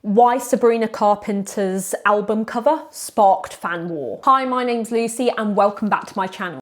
Why Sabrina Carpenter's album cover sparked fan war. Hi, my name's Lucy and welcome back to my channel.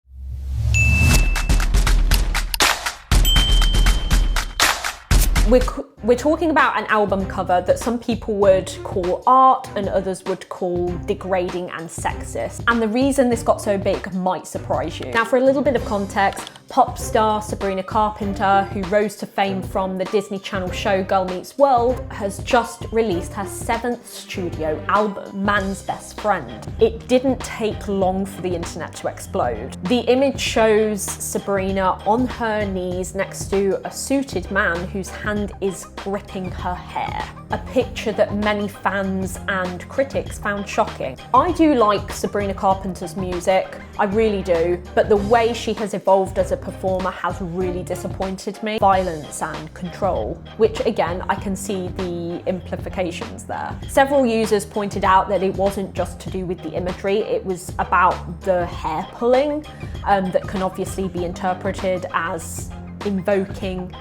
We're talking about an album cover that some people would call art and others would call degrading and sexist. And the reason this got so big might surprise you. Now, for a little bit of context, pop star Sabrina Carpenter, who rose to fame from the Disney Channel show Girl Meets World, has just released her 7th studio album, Man's Best Friend. It didn't take long for the internet to explode. The image shows Sabrina on her knees next to a suited man whose hand is gripping her hair. A picture that many fans and critics found shocking. I do like Sabrina Carpenter's music, I really do, but the way she has evolved as a performer has really disappointed me. Violence and control, which again, I can see the implications there. Several users pointed out that it wasn't just to do with the imagery, it was about the hair pulling that can obviously be interpreted as invoking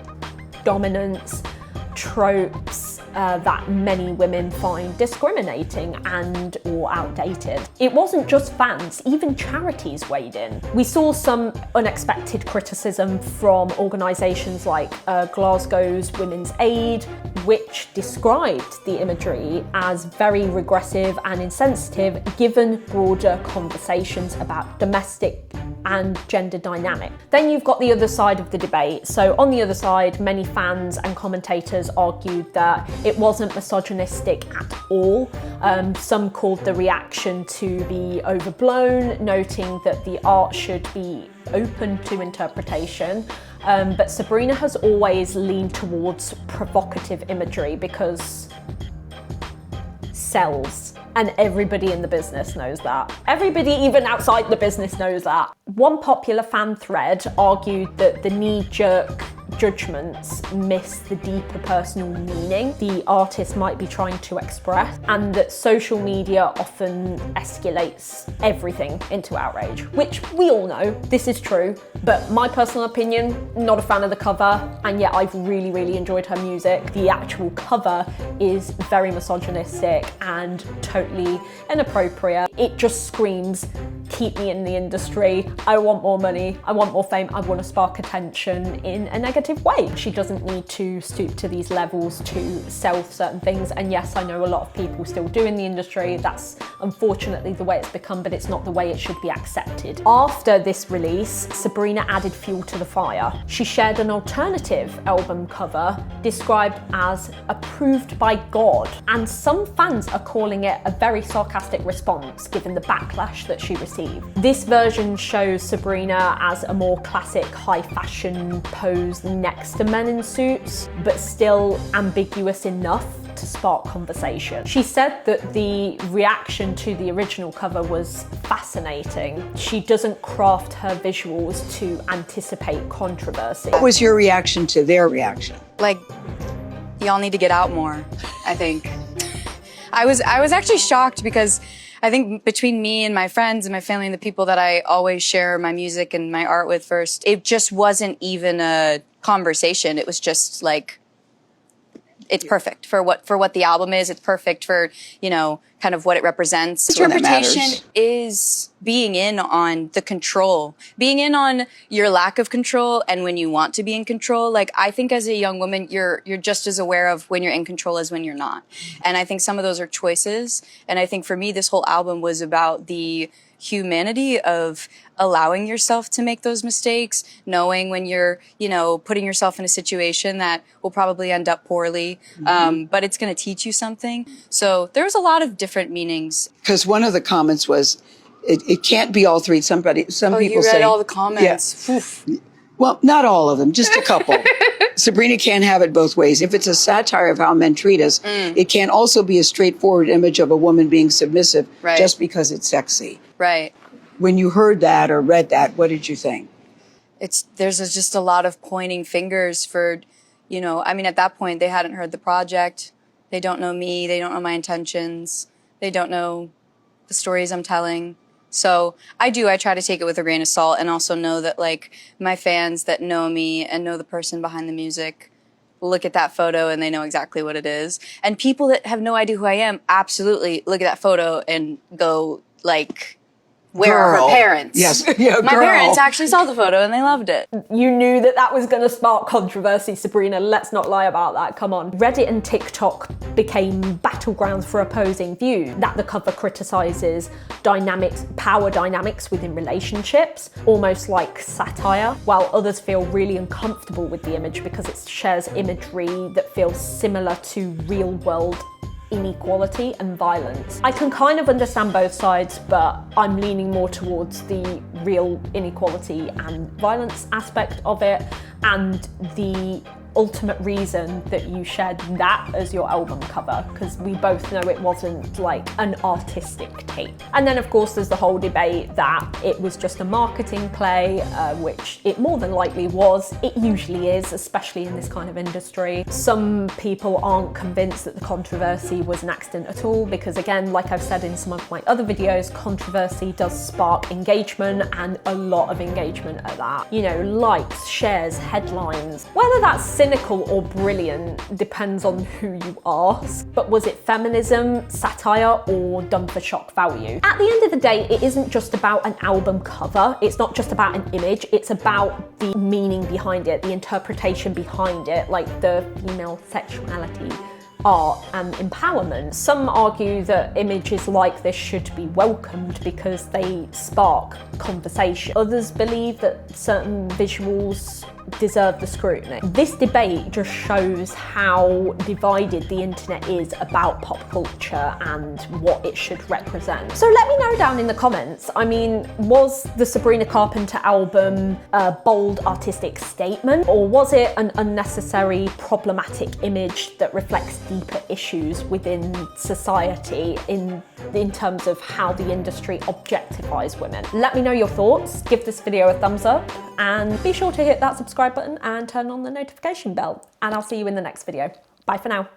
dominance, tropes that many women find discriminating and or outdated. It wasn't just fans, even charities weighed in. We saw some unexpected criticism from organisations like Glasgow's Women's Aid, which described the imagery as very regressive and insensitive given broader conversations about domestic and gender dynamic. Then you've got the other side of the debate. So on the other side, many fans and commentators argued that it wasn't misogynistic at all. Some called the reaction to be overblown, noting that the art should be open to interpretation. But Sabrina has always leaned towards provocative imagery because sells. And everybody in the business knows that. Everybody even outside the business knows that. One popular fan thread argued that the knee-jerk judgments miss the deeper personal meaning the artist might be trying to express, and that social media often escalates everything into outrage, which we all know this is true, but my personal opinion, not a fan of the cover, and yet I've really enjoyed her music. The actual cover is very misogynistic and totally inappropriate. It just screams, keep me in the industry, I want more money, I want more fame, I want to spark attention in a negative way. She doesn't need to stoop to these levels to sell certain things, and yes, I know a lot of people still do in the industry. That's unfortunately the way it's become, but it's not the way it should be accepted. After this release, Sabrina added fuel to the fire. She shared an alternative album cover described as approved by God, and some fans are calling it a very sarcastic response given the backlash that she received. This version shows Sabrina as a more classic high fashion pose next to men in suits, but still ambiguous enough to spark conversation. She said that the reaction to the original cover was fascinating. She doesn't craft her visuals to anticipate controversy. What was your reaction to their reaction? Like, y'all need to get out more, I think. I was actually shocked because I think between me and my friends and my family and the people that I always share my music and my art with first, it just wasn't even a conversation. It was just like, it's perfect for what the album is. It's perfect for, you know, kind of what it represents. Interpretation is being in on the control, being in on your lack of control and when you want to be in control. Like, I think as a young woman, you're just as aware of when you're in control as when you're not. And I think some of those are choices. And I think for me, this whole album was about the humanity of allowing yourself to make those mistakes, knowing when you're, you know, putting yourself in a situation that will probably end up poorly, but it's going to teach you something. So there was a lot of different meanings. Because one of the comments was, it can't be all three. Some people say— you read all the comments. Yeah. Well, not all of them, just a couple. Sabrina can't have it both ways. If it's a satire of how men treat us, it can't also be a straightforward image of a woman being submissive just because it's sexy. Right. When you heard that or read that, what did you think? There's just a lot of pointing fingers for, you know, I mean, at that point, they hadn't heard the project. They don't know me. They don't know my intentions. They don't know the stories I'm telling. So I try to take it with a grain of salt and also know that, like, my fans that know me and know the person behind the music look at that photo and they know exactly what it is. And people that have no idea who I am absolutely look at that photo and go like, where are her parents? Yes, yeah, My parents actually saw the photo and they loved it. You knew that that was going to spark controversy, Sabrina. Let's not lie about that. Come on. Reddit and TikTok became battlegrounds for opposing views. That the cover criticizes power dynamics within relationships, almost like satire, while others feel really uncomfortable with the image because it shares imagery that feels similar to real-world inequality and violence. I can kind of understand both sides, but I'm leaning more towards the real inequality and violence aspect of it, and the ultimate reason that you shared that as your album cover, because we both know it wasn't like an artistic take. And then of course there's the whole debate that it was just a marketing play, which it more than likely was. It usually is, especially in this kind of industry. Some people aren't convinced that the controversy was an accident at all, because again, like I've said in some of my other videos, controversy does spark engagement, and a lot of engagement at that. You know, likes, shares, headlines. Whether that's cynical or brilliant depends on who you ask. But was it feminism, satire, or done for shock value? At the end of the day, it isn't just about an album cover. It's not just about an image. It's about the meaning behind it, the interpretation behind it, like the female sexuality, art and empowerment. Some argue that images like this should be welcomed because they spark conversation. Others believe that certain visuals deserve the scrutiny. This debate just shows how divided the internet is about pop culture and what it should represent. So let me know down in the comments. I mean, was the Sabrina Carpenter album a bold artistic statement, or was it an unnecessary problematic image that reflects deeper issues within society in terms of how the industry objectifies women? Let me know your thoughts, give this video a thumbs up, and be sure to hit that subscribe button and turn on the notification bell. And I'll see you in the next video. Bye for now.